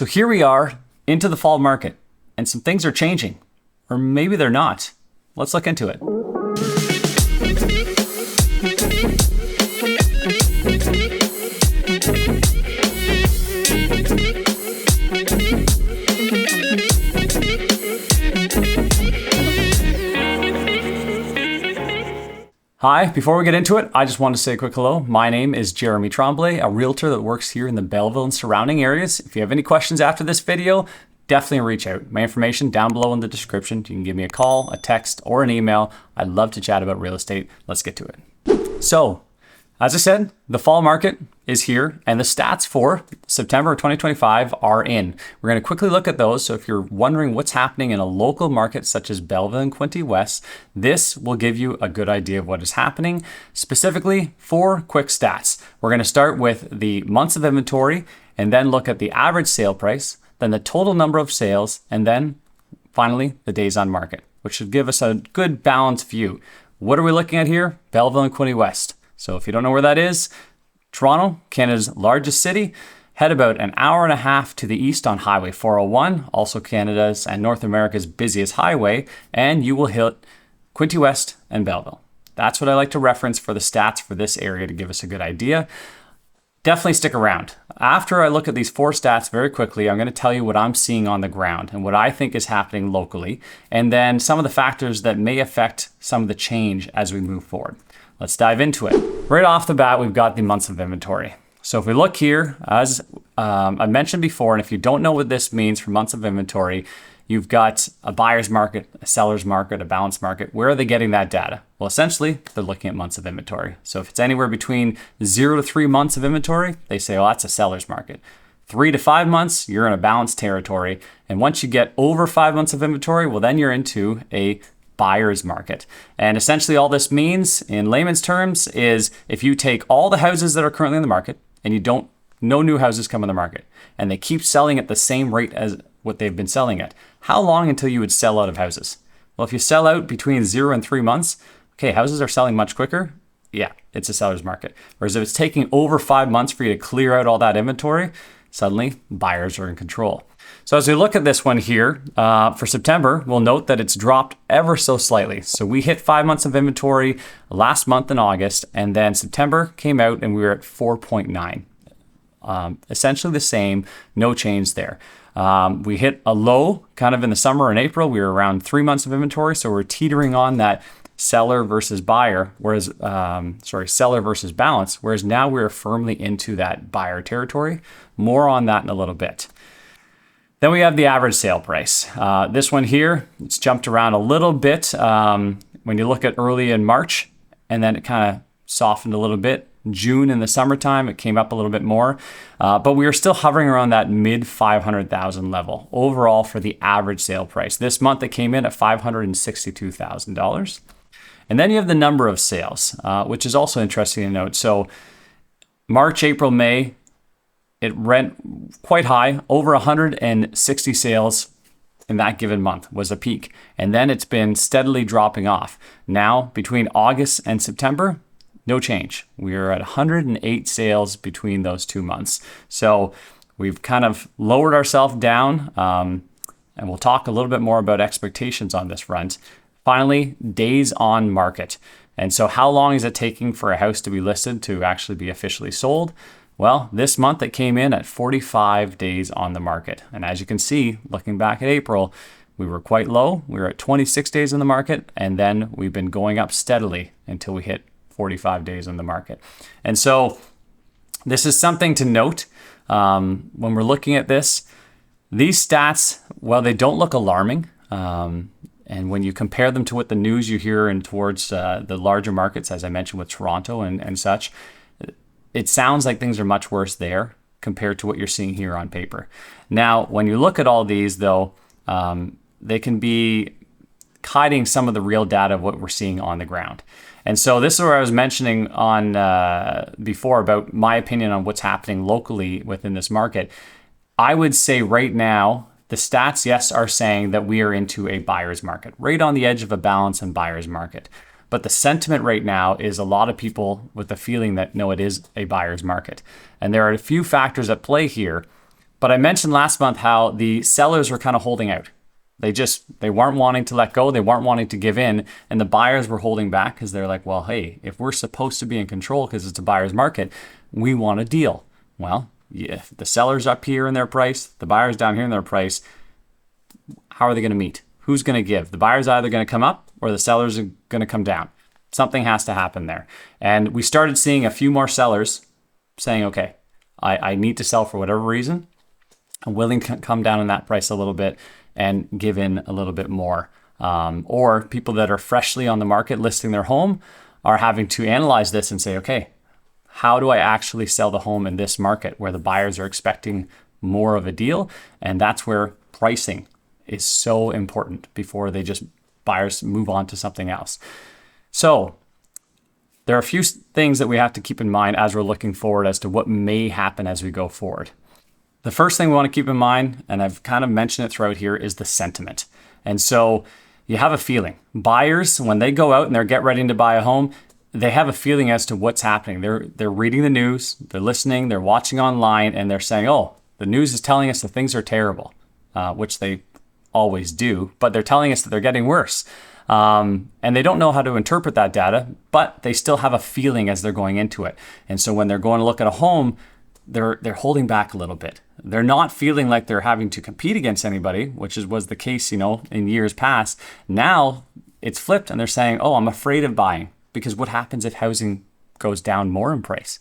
So here we are into the fall market, and some things are changing, or maybe they're not. Let's look into it. Hi, before we get into it, I just want to say a quick hello. My name is Jeremy Tremblay, a realtor that works here in the Belleville and surrounding areas. If you have any questions after this video, definitely reach out. My information down below in the description. You can give me a call, a text, or an email. I'd love to chat about real estate. Let's get to it. So, as I said, the fall market is here, and the stats for September 2025 are in. We're going to quickly look at those. So if you're wondering what's happening in a local market such as Belleville and Quinte West, this will give you a good idea of what is happening. Specifically, 4 quick stats. We're going to start with the months of inventory, and then look at the average sale price, then the total number of sales, and then finally the days on market, which should give us a good balanced view. What are we looking at here? Belleville and Quinte West. So if you don't know where that is, Toronto, Canada's largest city, head about an hour and a half to the east on Highway 401, also Canada's and North America's busiest highway, and you will hit Quinte West and Belleville. That's what I like to reference for the stats for this area to give us a good idea. Definitely stick around. After I look at these 4 stats very quickly, I'm going to tell you what I'm seeing on the ground and what I think is happening locally, and then some of the factors that may affect some of the change as we move forward. Let's dive into it. Right off the bat, we've got the months of inventory. So if we look here, as I mentioned before, and if you don't know what this means for months of inventory, you've got a buyer's market, a seller's market, a balanced market. Where are they getting that data? Well, essentially, they're looking at months of inventory. So if it's anywhere between 0 to 3 months of inventory, they say, oh, that's a seller's market. 3 to 5 months, you're in a balanced territory. And once you get over 5 months of inventory, well, then you're into a buyer's market. And essentially all this means in layman's terms is if you take all the houses that are currently in the market and no new houses come on the market and they keep selling at the same rate as what they've been selling at, how long until you would sell out of houses? Well, if you sell out between 0 and 3 months, okay, houses are selling much quicker. Yeah, it's a seller's market. Whereas if it's taking over 5 months for you to clear out all that inventory, suddenly buyers are in control. So as we look at this one here, for September, we'll note that it's dropped ever so slightly. So we hit 5 months of inventory last month in August, and then September came out and we were at 4.9. Essentially the same, no change there. We hit a low kind of in the summer in April. We were around 3 months of inventory, so we're teetering on that seller versus buyer, seller versus balance, whereas now we're firmly into that buyer territory. More on that in a little bit. Then we have the average sale price. This one here, it's jumped around a little bit when you look at early in March, and then it kind of softened a little bit. June in the summertime, it came up a little bit more, but we are still hovering around that mid 500,000 level overall for the average sale price. This month it came in at $562,000. And then you have the number of sales, which is also interesting to note. So March, April, May, it went quite high, over 160 sales in that given month was a peak. And then it's been steadily dropping off. Now, between August and September, no change. We are at 108 sales between those 2 months. So we've kind of lowered ourselves down, and we'll talk a little bit more about expectations on this front. Finally, days on market. And so how long is it taking for a house to be listed to actually be officially sold? Well, this month it came in at 45 days on the market. And as you can see, looking back at April, we were quite low. We were at 26 days in the market, and then we've been going up steadily until we hit 45 days on the market. And so this is something to note when we're looking at this. These stats, well, they don't look alarming. And when you compare them to what the news you hear in towards the larger markets, as I mentioned with Toronto and such, it sounds like things are much worse there compared to what you're seeing here on paper. Now, when you look at all these, though, they can be hiding some of the real data of what we're seeing on the ground. And so this is where I was mentioning on before about my opinion on what's happening locally within this market. I would say right now, the stats, yes, are saying that we are into a buyer's market, right on the edge of a balance and buyer's market. But the sentiment right now is a lot of people with the feeling that, no, it is a buyer's market. And there are a few factors at play here. But I mentioned last month how the sellers were kind of holding out. They weren't wanting to let go. They weren't wanting to give in. And the buyers were holding back because they're like, well, hey, if we're supposed to be in control because it's a buyer's market, we want a deal. Well, if the seller's up here in their price, the buyer's down here in their price, how are they going to meet? Who's going to give? The buyer's either going to come up or the sellers are going to come down. Something has to happen there. And we started seeing a few more sellers saying, okay, I need to sell for whatever reason. I'm willing to come down in that price a little bit and give in a little bit more. Or people that are freshly on the market listing their home are having to analyze this and say, okay, how do I actually sell the home in this market where the buyers are expecting more of a deal? And that's where pricing is so important before buyers move on to something else. So there are a few things that we have to keep in mind as we're looking forward as to what may happen as we go forward. The first thing we want to keep in mind, and I've kind of mentioned it throughout here, is the sentiment. And so you have a feeling. Buyers, when they go out and they're getting ready to buy a home, they have a feeling as to what's happening. They're reading the news, they're listening, they're watching online, and they're saying, oh, the news is telling us that things are terrible, which they always do, but they're telling us that they're getting worse. And they don't know how to interpret that data, but they still have a feeling as they're going into it. And so when they're going to look at a home, they're holding back a little bit. They're not feeling like they're having to compete against anybody, which was the case, in years past. Now it's flipped and they're saying, oh, I'm afraid of buying because what happens if housing goes down more in price?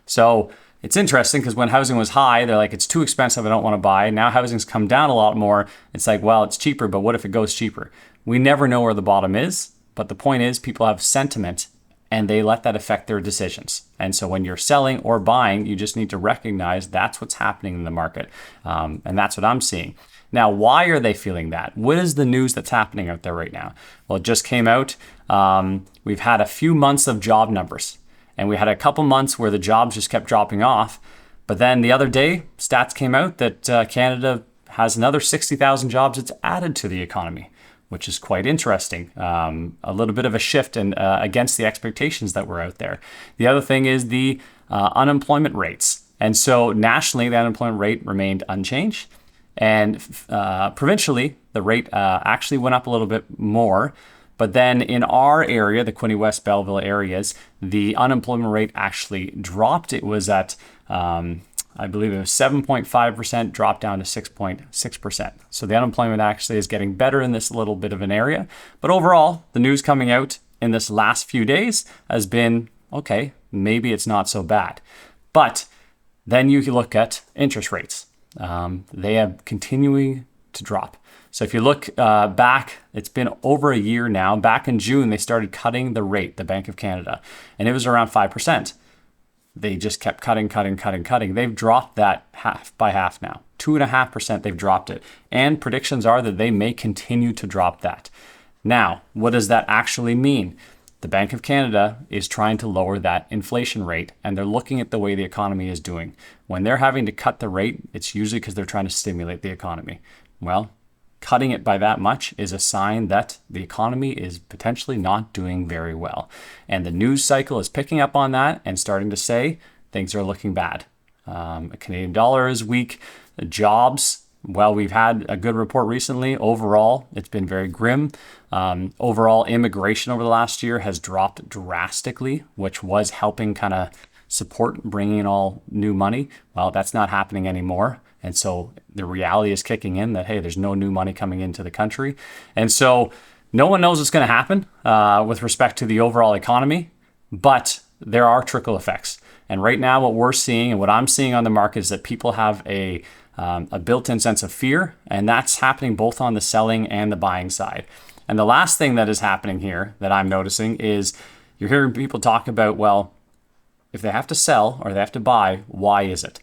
So it's interesting because when housing was high, they're like, it's too expensive, I don't want to buy. Now housing's come down a lot more. It's like, well, it's cheaper, but what if it goes cheaper? We never know where the bottom is, but the point is people have sentiment and they let that affect their decisions. And so when you're selling or buying, you just need to recognize that's what's happening in the market. And that's what I'm seeing. Now, why are they feeling that? What is the news that's happening out there right now? Well, it just came out. We've had a few months of job numbers, and we had a couple months where the jobs just kept dropping off. But then the other day, stats came out that Canada has another 60,000 jobs it's added to the economy, which is quite interesting. A little bit of a shift against the expectations that were out there. The other thing is the unemployment rates. And so nationally, the unemployment rate remained unchanged. And provincially, the rate actually went up a little bit more. But then in our area, the Quinte West Belleville areas, the unemployment rate actually dropped. It was at I believe it was 7.5%, dropped down to 6.6%. So the unemployment actually is getting better in this little bit of an area. But overall, the news coming out in this last few days has been, okay, maybe it's not so bad. But then you look at interest rates. They have continuing to drop. So if you look back, it's been over a year now. Back in June, they started cutting the rate, the Bank of Canada, and it was around 5%. They just kept cutting. They've dropped that half by half now. 2.5%, they've dropped it. And predictions are that they may continue to drop that. Now, what does that actually mean? The Bank of Canada is trying to lower that inflation rate, and they're looking at the way the economy is doing. When they're having to cut the rate, it's usually because they're trying to stimulate the economy. Well, cutting it by that much is a sign that the economy is potentially not doing very well. And the news cycle is picking up on that and starting to say things are looking bad. The Canadian dollar is weak. The jobs, well, we've had a good report recently. Overall, it's been very grim. Overall, immigration over the last year has dropped drastically, which was helping kind of support bringing in all new money. Well, that's not happening anymore. And so the reality is kicking in that, hey, there's no new money coming into the country. And so no one knows what's going to happen with respect to the overall economy, but there are trickle effects. And right now what we're seeing and what I'm seeing on the market is that people have a built-in sense of fear, and that's happening both on the selling and the buying side. And the last thing that is happening here that I'm noticing is you're hearing people talk about, well, if they have to sell or they have to buy, why is it?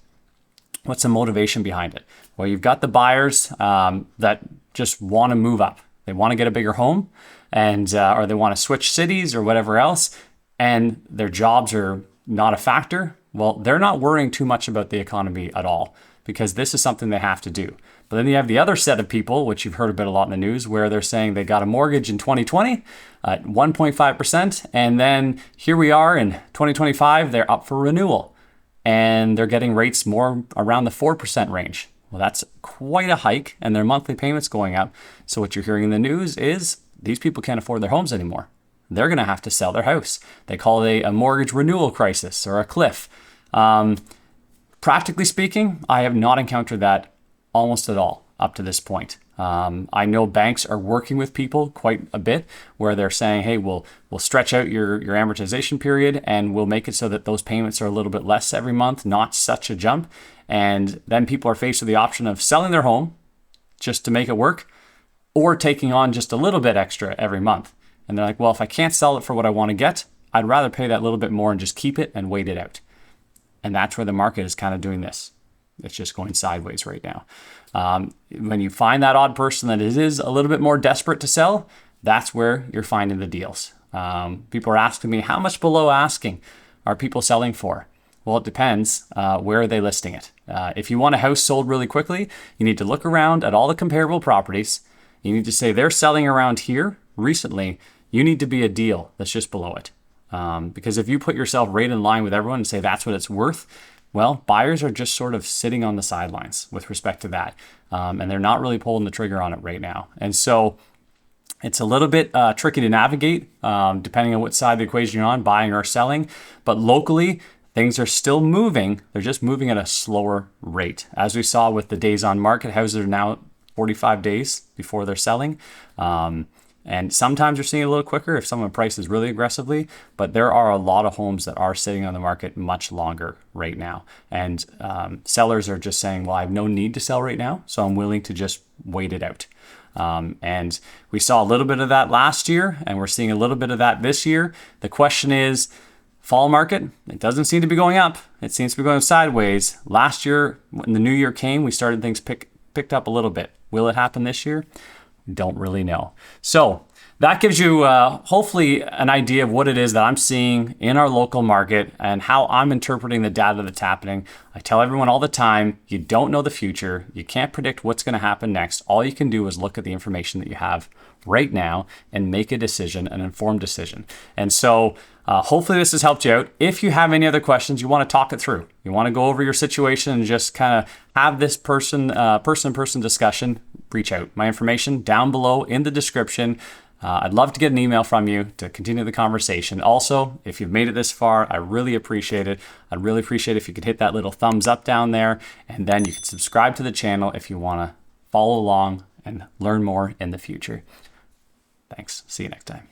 What's the motivation behind it? Well, you've got the buyers that just want to move up. They want to get a bigger home, and or they want to switch cities or whatever else, and their jobs are not a factor. Well, they're not worrying too much about the economy at all because this is something they have to do. But then you have the other set of people, which you've heard about a lot in the news, where they're saying they got a mortgage in 2020 at 1.5%, and then here we are in 2025, they're up for renewal. And they're getting rates more around the 4% range. Well, that's quite a hike, and their monthly payments going up. So what you're hearing in the news is these people can't afford their homes anymore. They're going to have to sell their house. They call it a mortgage renewal crisis or a cliff. Practically speaking, I have not encountered that almost at all up to this point. I know banks are working with people quite a bit where they're saying, hey, we'll stretch out your amortization period and we'll make it so that those payments are a little bit less every month, not such a jump. And then people are faced with the option of selling their home just to make it work or taking on just a little bit extra every month. And they're like, well, if I can't sell it for what I want to get, I'd rather pay that little bit more and just keep it and wait it out. And that's where the market is kind of doing this. It's just going sideways right now. When you find that odd person that is a little bit more desperate to sell, that's where you're finding the deals. People are asking me, how much below asking are people selling for? Well, it depends. Where are they listing it? If you want a house sold really quickly, you need to look around at all the comparable properties. You need to say they're selling around here recently. You need to be a deal that's just below it. Because if you put yourself right in line with everyone and say that's what it's worth, well, buyers are just sort of sitting on the sidelines with respect to that. And they're not really pulling the trigger on it right now. And so it's a little bit tricky to navigate depending on what side of the equation you're on, buying or selling. But locally, things are still moving. They're just moving at a slower rate. As we saw with the days on market, houses are now 45 days before they're selling. And sometimes you're seeing it a little quicker if someone prices really aggressively, but there are a lot of homes that are sitting on the market much longer right now. And sellers are just saying, well, I have no need to sell right now, so I'm willing to just wait it out. And we saw a little bit of that last year, and we're seeing a little bit of that this year. The question is, fall market, it doesn't seem to be going up. It seems to be going sideways. Last year, when the new year came, we started things picked up a little bit. Will it happen this year? Don't really know. So that gives you hopefully an idea of what it is that I'm seeing in our local market and how I'm interpreting the data that's happening. I tell everyone all the time, you don't know the future. You can't predict what's going to happen next. All you can do is look at the information that you have right now and make a decision, an informed decision. And so hopefully this has helped you out. If you have any other questions, you want to talk it through. You want to go over your situation and just kind of have this person-to-person discussion, reach out. My information down below in the description. I'd love to get an email from you to continue the conversation. Also, if you've made it this far, I really appreciate it. I'd really appreciate if you could hit that little thumbs up down there, and then you can subscribe to the channel if you want to follow along and learn more in the future. Thanks. See you next time.